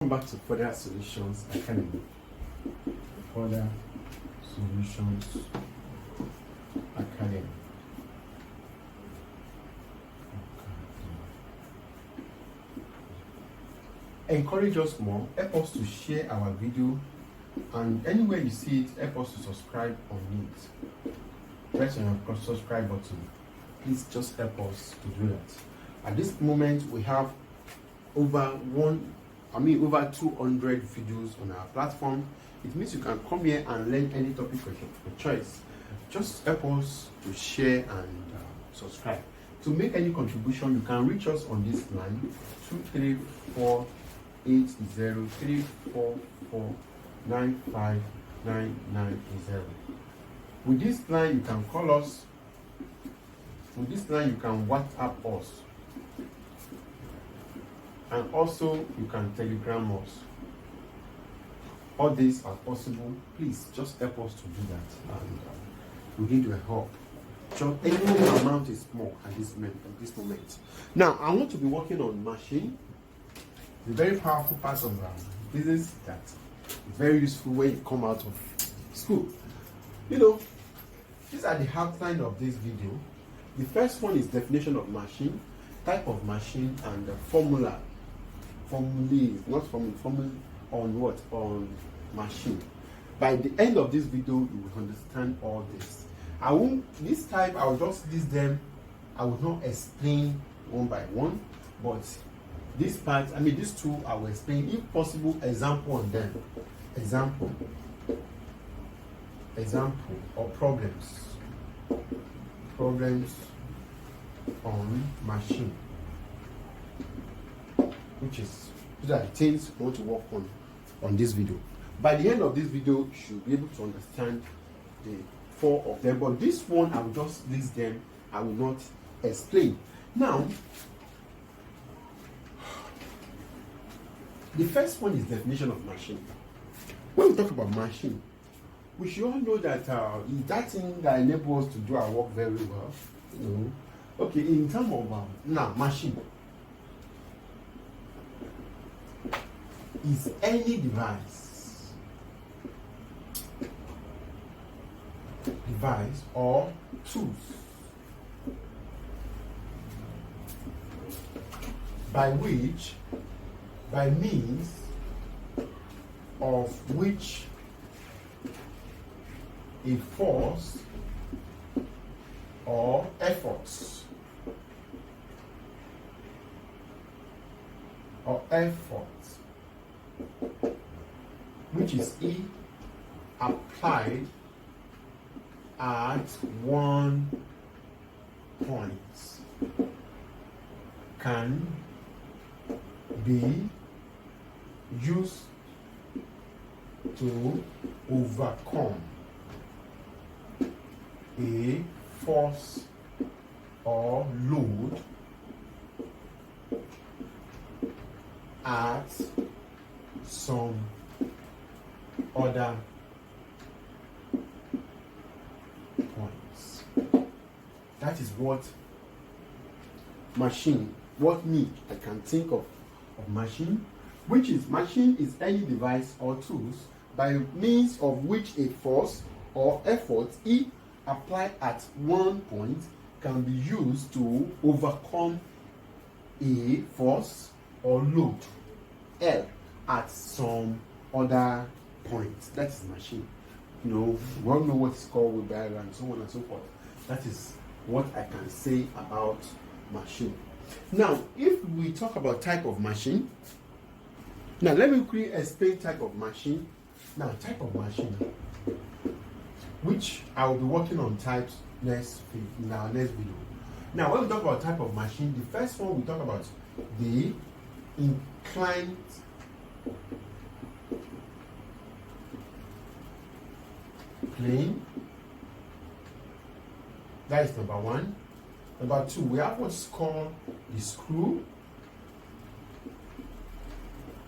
Welcome back to Further Solutions Academy. Further Solutions Academy. Encourage us more, help us to share our video, and anywhere you see it, help us to subscribe on it. Press on your subscribe button. Please just help us to do that. At this moment, we have over 200 videos on our platform. It means you can come here and learn any topic of your choice. Just help us to share and subscribe. To make any contribution, you can reach us on this line 2348034495990. With this line, you can call us. With this line, you can WhatsApp us. And also, you can Telegram us. All these are possible. Please just help us to do that. And we need your help. Just any amount is small at this moment. Now, I want to be working on machine. The very powerful part of business that is very useful when you come out of school. You know, these are the outline of this video. The first one is definition of machine, type of machine, and the formula. Formula on what? On machine. By the end of this video, you will understand all this. I'll just list them. I will not explain one by one, but these two, I will explain, if possible, example on them. Example or problems on machine, these are the things we want to work on this video. By the end of this video, you should be able to understand the 4 of them, but this one I will just list them. I will not explain. Now, the first one is definition of machine. When we talk about machine, we should all know that it's that thing that enables us to do our work very well. You know? Okay, in terms of now, machine is any device or tools by means of which a force or efforts which is applied at one point can be used to overcome a force or load at some other points. That is what machine, I can think of machine, which is machine is any device or tools by means of which a force or effort applied at one point can be used to overcome a force or load L at some other point. That is machine. You know, we all know what is called wheelbarrow and so on and so forth. That is what I can say about machine. Now, if we talk about type of machine, now let me quickly explain type of machine. Now, type of machine, which I will be working on types in our next video. Now, when we talk about type of machine, the first one we talk about the inclined plane. That is number 1. Number 2, we have what's called the screw.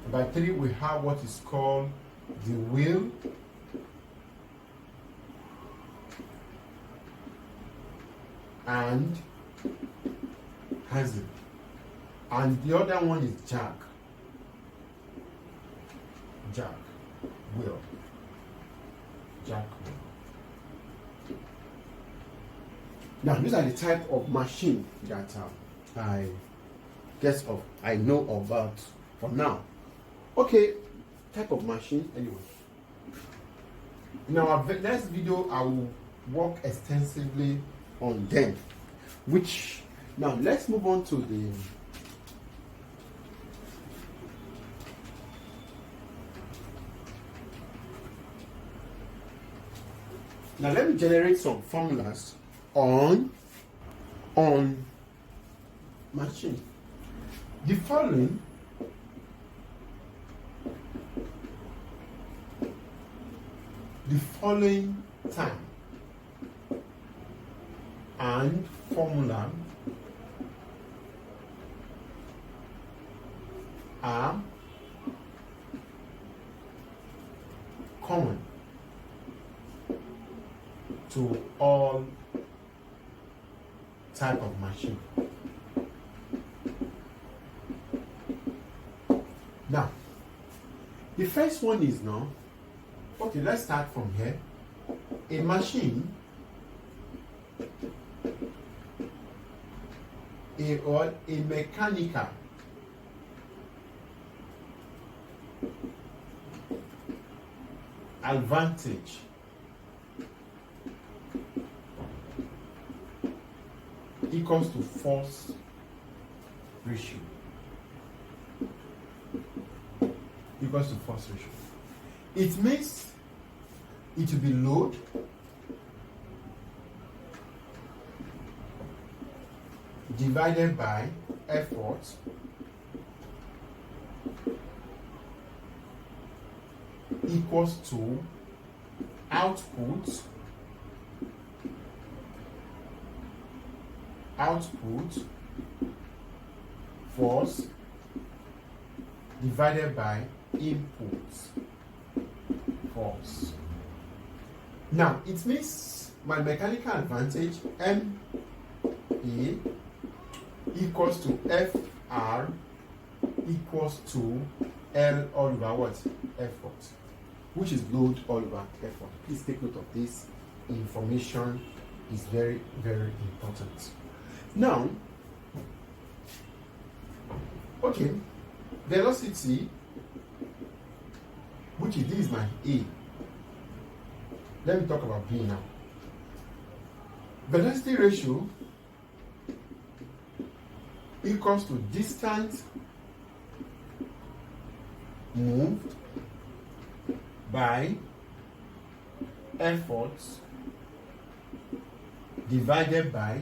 Number 3, we have what is called the wheel. And handle. And the other one is jack. jack wheel. Jack wheel. Now, these are the type of machine that I know about for now. Okay, type of machine anyway. In our next video, I will work extensively on them. Which now let's move on to the now let me generate some formulas on machine. The following time and formula are common to all type of machine. Now, the first one is now, okay, let's start from here. A machine or a mechanical advantage equals to force ratio. Equals to force ratio. It means it will be load divided by effort equals to output force divided by input force. Now it means my mechanical advantage MA equals to FR equals to L all over what? Effort, which is load all over effort. Please take note of this. Information is very, very important. Now, okay, velocity, which is this is my A. Let me talk about B now. Velocity ratio equals to distance moved by effort divided by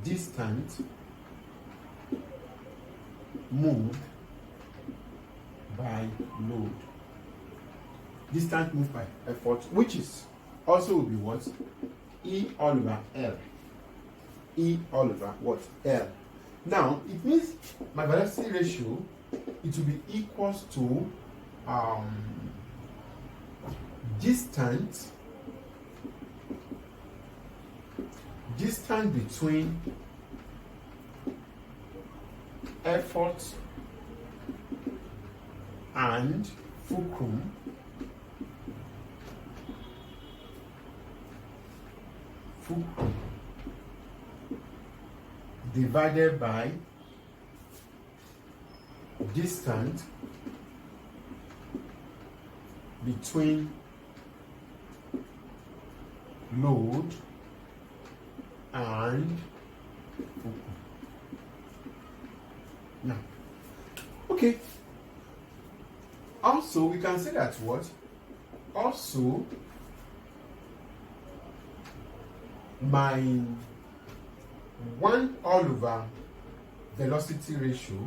distance moved by load. Distance moved by effort, which is also will be what? E all over L. E all over what? L. Now it means my velocity ratio, it will be equals to distance between effort and fulcrum divided by distance between load and fulcrum. Now, okay. Also, we can say that what? Also, my 1 all over velocity ratio,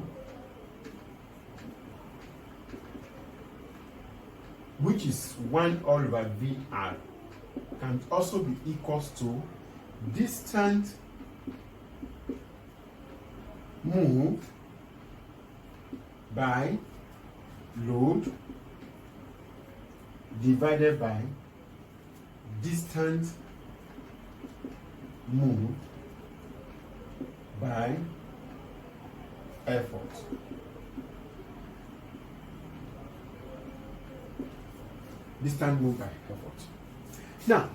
which is 1 all over VR, can also be equals to distance moved by load divided by distance moved by effort. distance moved by effort. Now,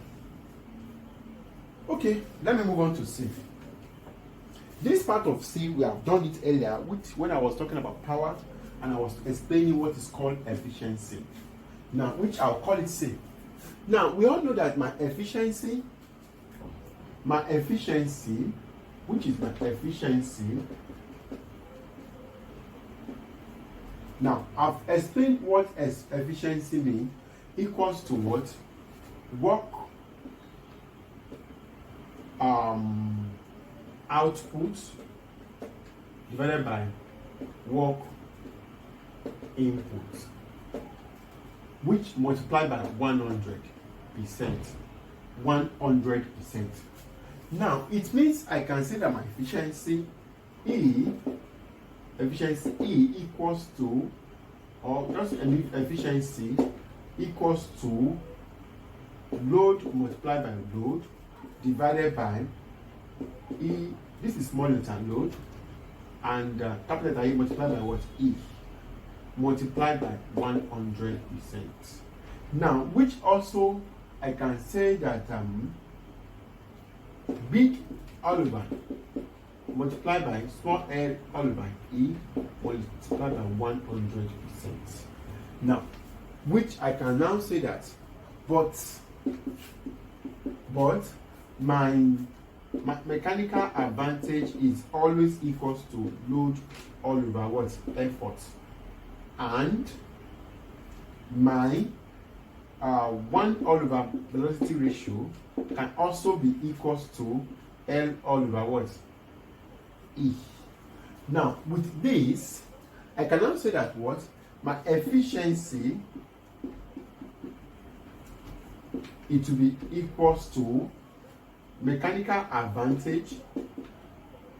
okay, let me move on to C. This part of C, we have done it earlier, when I was talking about power and I was explaining what is called efficiency. Now, which I'll call it C. Now, we all know that my efficiency, which is my efficiency. Now, I've explained what efficiency means, equals to what? Work output divided by work input, which multiplied by 100%. 100%. Now, it means I can say that my efficiency E equals to, or just efficiency equals to load multiplied by load divided by E. This is small letter load, and capital letter E multiplied by what? E multiplied by 100%. Now, which also I can say that big Oliver multiplied by small l Oliver E multiplied by 100%. Now, which I can now say that, but my mechanical advantage is always equals to load all over what? Effort. And my 1 all over velocity ratio can also be equals to L all over what? E. Now, with this, I can now say that what? My efficiency, it will be equals to mechanical advantage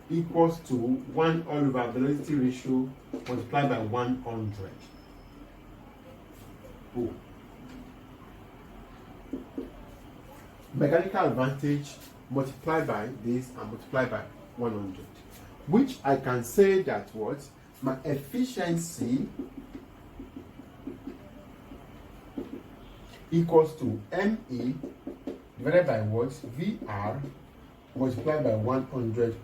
equals to 1 all over velocity ratio multiplied by 100. Oh. Mechanical advantage multiplied by this and multiplied by 100, which I can say that what? My efficiency equals to ME divided by what? VR multiplied by 100%.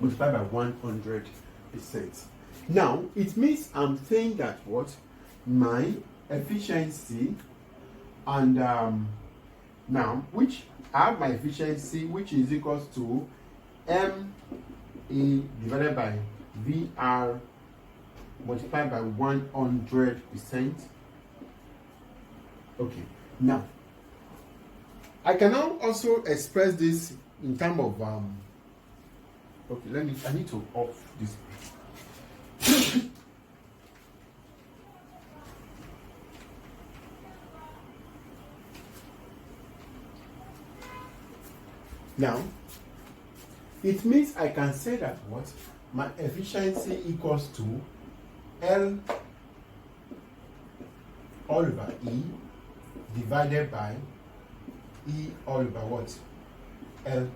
Multiplied by 100%. Now, it means I'm saying that what? My efficiency and now, which I have my efficiency, which is equals to ME divided by VR multiplied by 100%. Okay, now I can now also express this in terms of okay, I need to off this. Now, it means I can say that what? My efficiency equals to L all over E divided by E all over what? L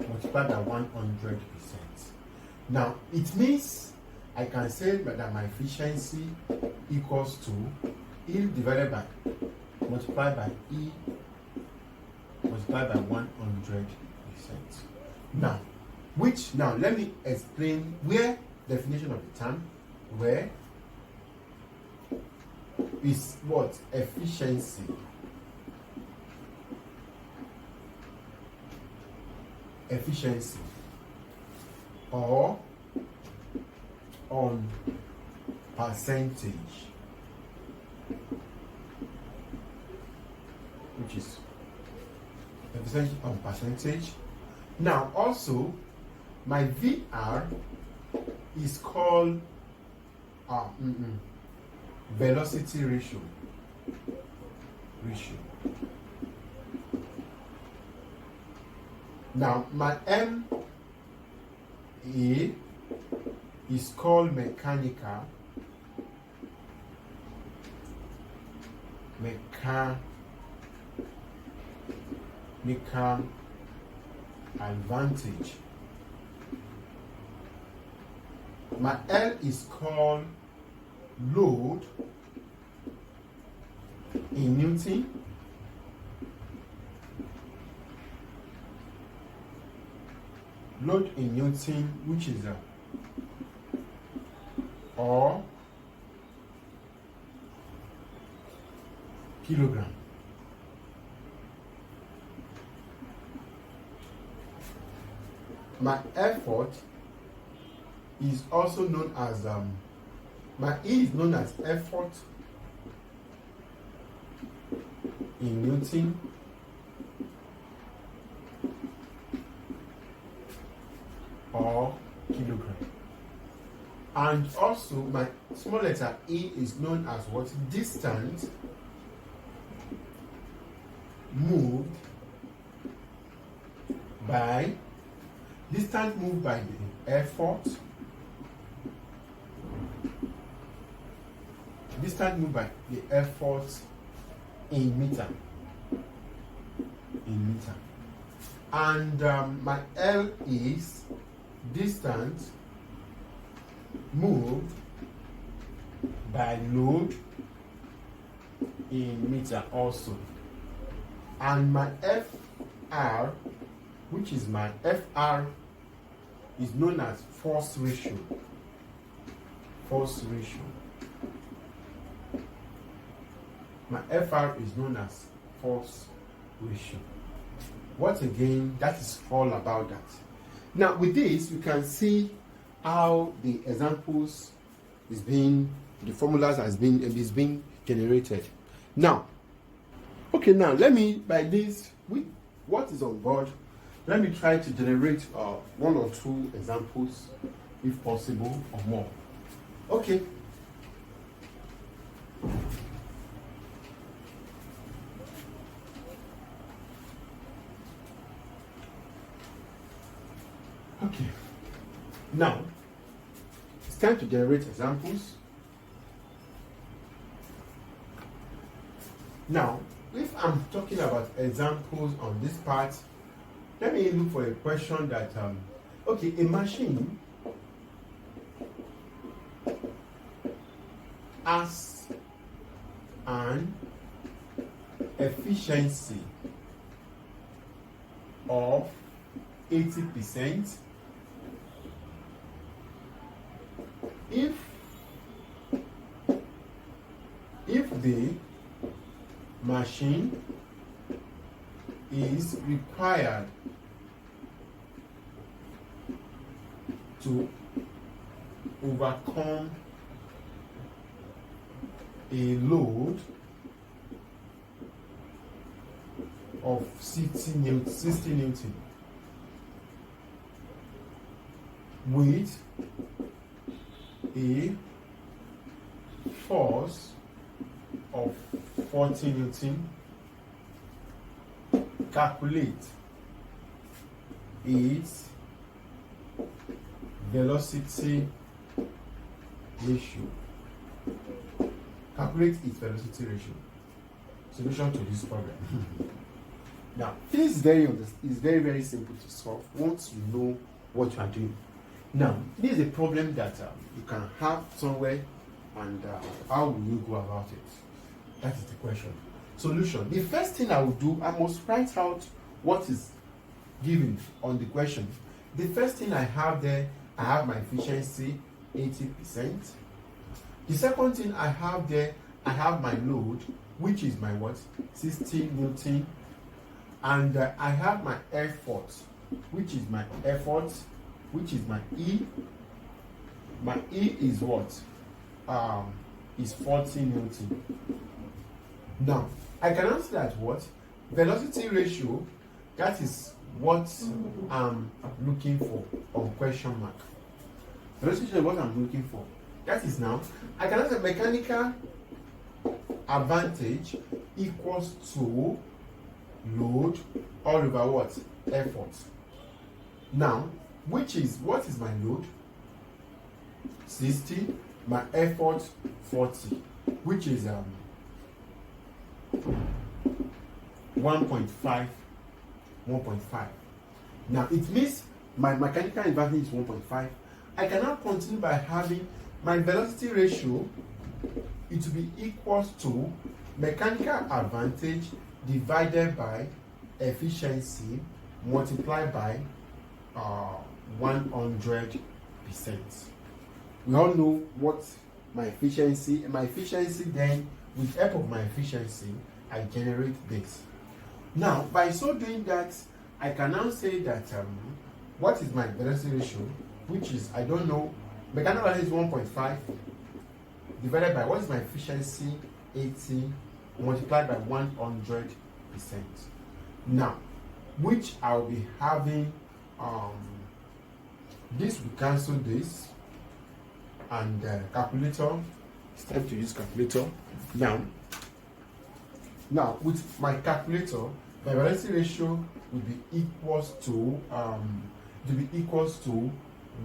multiplied by 100%. Now, it means I can say that my efficiency equals to E divided by multiplied by E multiplied by 100%. Now, let me explain where definition of the term, where is what? Efficiency. Efficiency or on percentage, which is efficiency on percentage. Now, also my VR is called velocity ratio. Now, my MA is called mechanical advantage. My L is called load in Newton, load in Newton, which is or kilogram. My effort is also known as my E is known as effort in Newton or kilogram. And also my small letter E is known as what? Distance moved by the effort. Distance moved by the effort in meter. And my L is distance moved by load in meter also. And my FR, which is my FR, is known as force ratio. My FR is known as force ratio. What again? That is all about that. Now with this, you can see how the examples the formulas is being generated. Now, okay, now let me, by this, with what is on board, let me try to generate one or two examples, if possible, or more. Okay. Okay. Now, it's time to generate examples. Now, if I'm talking about examples on this part, let me look for a question that, okay, a machine has an efficiency of 80% if the machine is required to overcome a load of 60 Newton with a force of 40 Newton, calculate its velocity ratio. Calculate its velocity ratio. Solution to this problem. Now, this is very, very simple to solve once you know what you are doing. Now, this is a problem that you can have somewhere, and how will you go about it? That is the question. Solution. The first thing I will do, I must write out what is given on the question. The first thing I have there, I have my efficiency 80%. The second thing I have there, I have my load, which is my what? 60 Newton. And I have my effort, which is my E. My E is what? Is 40 Newton. Now, I can answer that what? Velocity ratio, that is what I'm looking for on question mark. Velocity ratio is what I'm looking for. That is now, I can answer mechanical advantage equals to load all over what? Effort. Now, what is my load? 60, my effort 40, which is 1.5. Now it means my mechanical advantage is 1.5. I can now continue by having my velocity ratio, it will be equals to mechanical advantage divided by efficiency multiplied by 100%. We all know what my efficiency then, with help of my efficiency, I generate this. Now, by so doing that, I can now say that what is my velocity ratio, which is, I don't know, mechanical advantage is 1.5 divided by what is my efficiency, 80, multiplied by 100%. Now, which I'll be having, this will cancel this, and calculator, it's time to use calculator. Now with my calculator, my velocity ratio will be equals to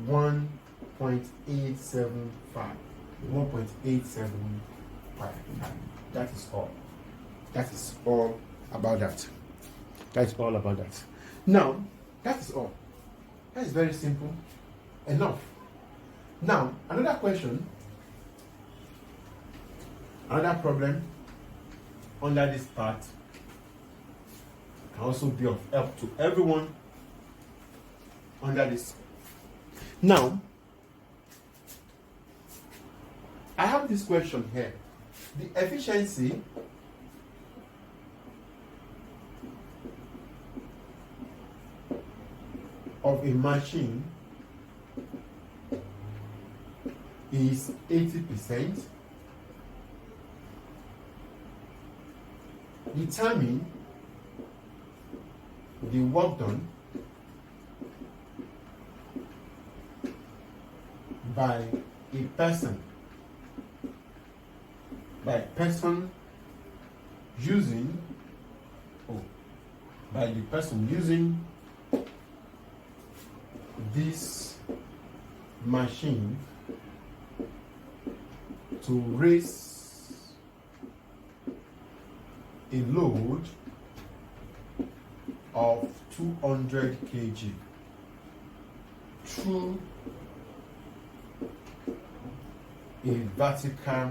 1.875. That is all. That is all about that. That's all about that. Now, that is all. That is very simple enough. Now, another question, another problem under this part can also be of help to everyone under this. Now, I have this question here. The efficiency of a machine is 80%. Determine the work done by a person, using this machine to raise a load of 200 kg through a vertical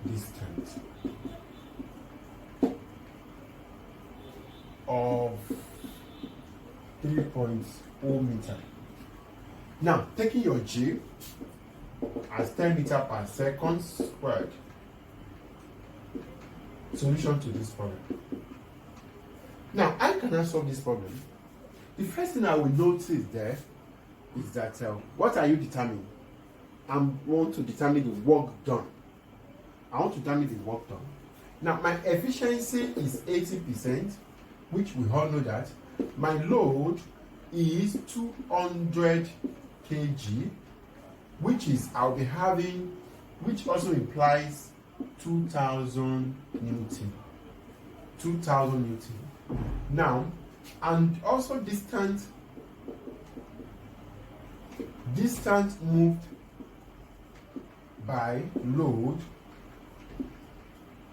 distance of 3.0 meter. Now, taking your G as 10 meter per second squared. Solution to this problem. Now, how can I solve this problem? The first thing I will notice there is that what are you determining? I want to determine the work done. I want to determine the work done. Now, my efficiency is 80%, which we all know that. My load is 200 kg, which is I'll be having, which also implies 2000 Newton. 2000 Newton. Now, and also distance moved by load,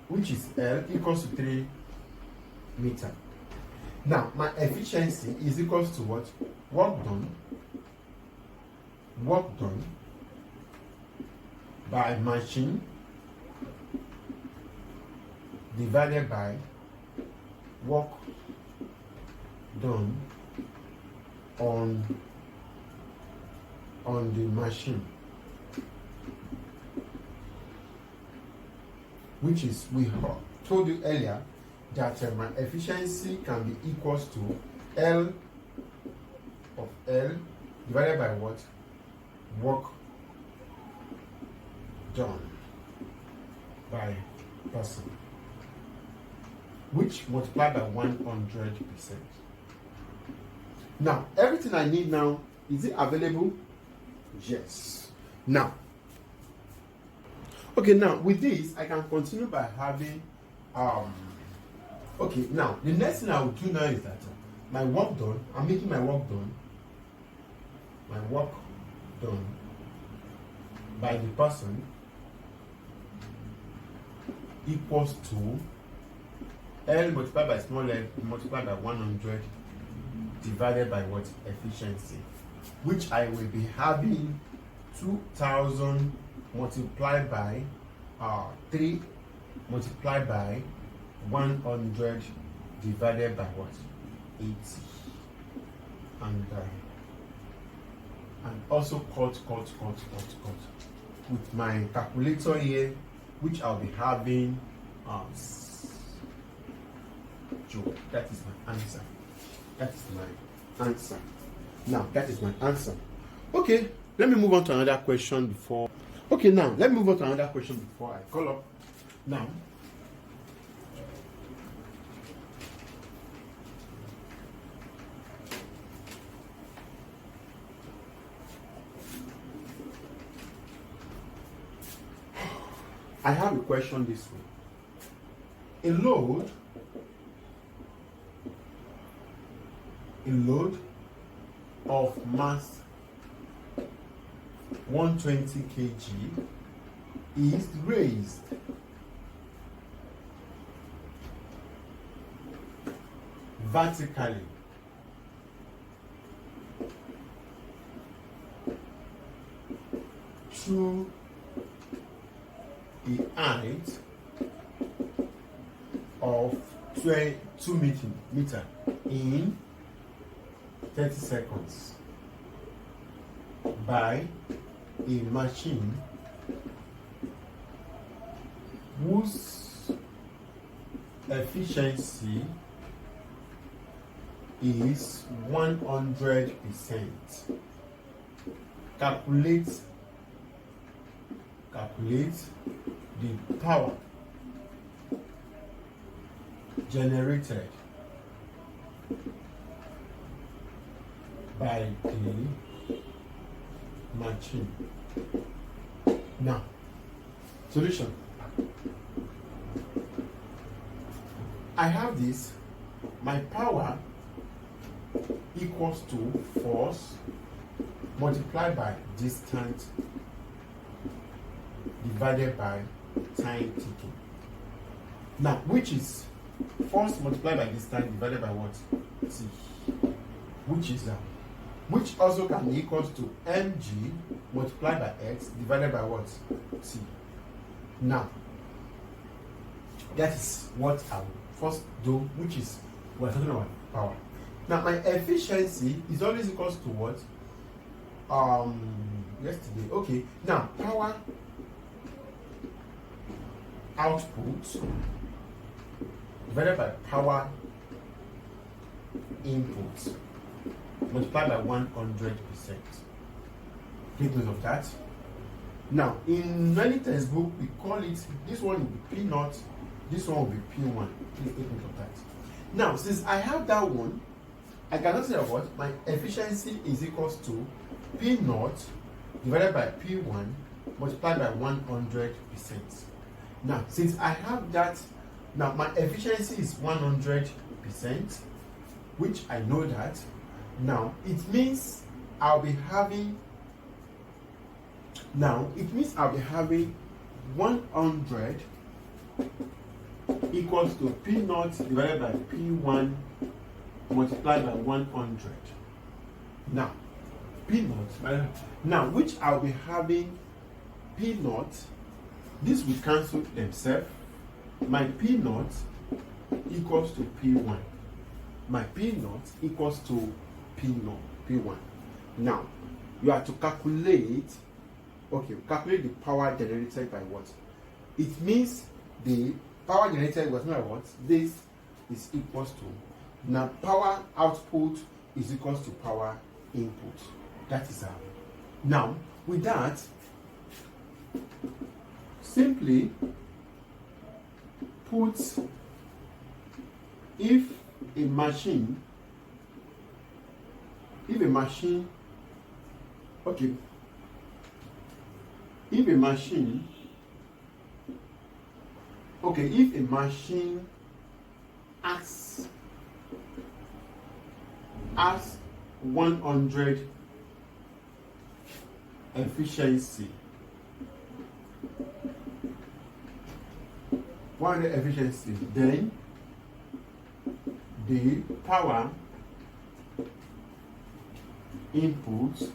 which is L, equals to 3 meter. Now, my efficiency is equals to what? Work done by machine divided by work done on the machine, which is, we told you earlier that my efficiency can be equals to L of L divided by what? Work done by person, which multiplied by 100%. Now, everything I need now, is it available? Yes. Now, okay, now with this, I can continue by having, okay, now, the next thing I will do now is that my work done, I'm making my work done by the person equals to L multiplied by small l multiplied by 100 divided by what? Efficiency, which I will be having 2000 multiplied by 3 multiplied by 100 divided by what? 80. And also cut with my calculator here, which I'll be having that is my answer. That is my answer. Now that is my answer. Okay, let me move on to another question before. Okay, now let me move on to another question before I call up. Now, I have a question this way. A load of mass 120 kg is raised vertically to a height of 2 meters in 30 seconds by a machine whose efficiency is 100%. Calculate the power generated by the machine. Now, solution. I have this. My power equals to force multiplied by distance divided by time taken. Now, which is force multiplied by distance divided by what? T. Which is which also can be equals to mg multiplied by x divided by what? T. Now, that is what I will first do, which is we're talking about power. Now, my efficiency is always equals to what? Yesterday. Okay. Now, power output divided by power input multiplied by 100%. Take note of that. Now, in many textbooks, we call it, this one will be P0, this one will be P1. Please take note of that. Now, since I have that one, I cannot say what my efficiency is equals to P0 divided by P1 multiplied by 100%. Now, since I have that, now my efficiency is 100%, which I know that. Now, it means I'll be having 100 equals to P0 divided by P1 multiplied by 100. Now, P0, now which I'll be having P0, this will cancel themselves. My P0 equals to P1. My P0 equals to P1. Now, you have to calculate, calculate the power generated by what? It means the power generated was not what? This is equals to, now power output is equals to power input. That is how. Now, with that, simply put if a machine has 100 efficiency, 100 efficiency, then the power input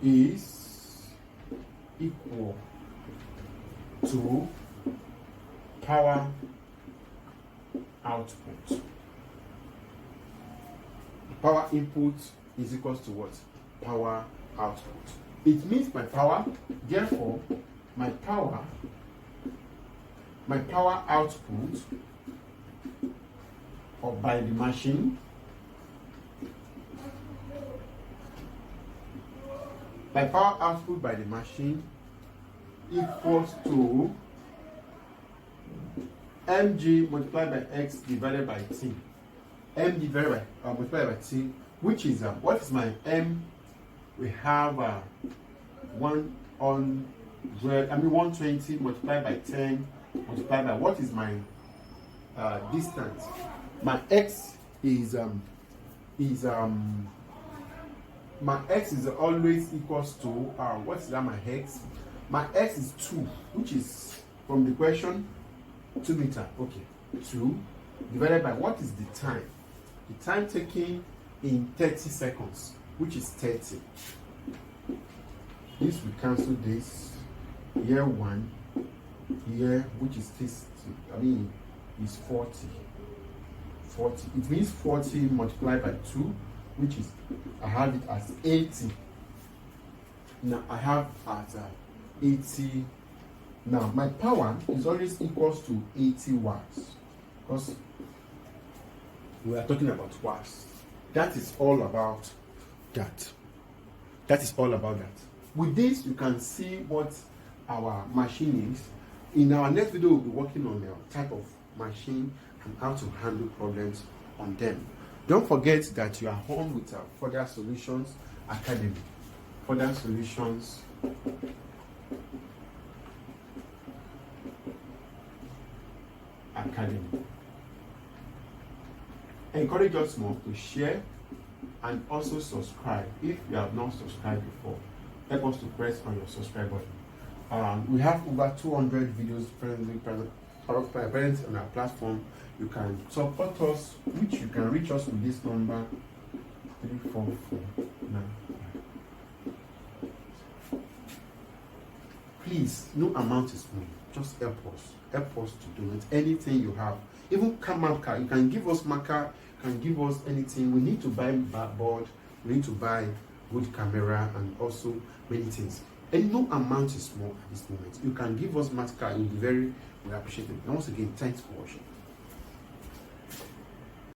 is equal to power output. Power input is equals to what? Power output. It means my power, therefore my power output or by the machine equals to mg multiplied by x divided by t. M divided by multiplied by t, which is what is my m? We have 120 multiplied by 10 multiplied by what is my distance? My x is always equals to what is that? My x. My x is 2, which is from the question 2 meters. Okay, 2 divided by what is the time? The time taken in 30 seconds, which is 30. This we cancel this. Here 1, here which is this. Is 40. 40. It means 40 multiplied by 2, which is I have it as 80. Now I have at 80. Now my power is always equals to 80 watts because we are talking about watts. That is all about that. That is all about that. With this, you can see what our machine is. In our next video, we'll be working on the type of machine and how to handle problems on them. Don't forget that you are home with our Further Solutions Academy. Further Solutions Academy. Encourage us more to share and also subscribe if you have not subscribed before. Help us to press on your subscribe button. We have over 200 videos presently on our platform. You can support us, which you can reach us with this number 34495. Please, no amount is small. Just help us. Help us to donate anything you have. Even marker, you can give us marker, you can give us anything. We need to buy board, we need to buy good camera and also many things. And no amount is small at this moment. You can give us marker, it will be very appreciated. And once again, thanks for watching.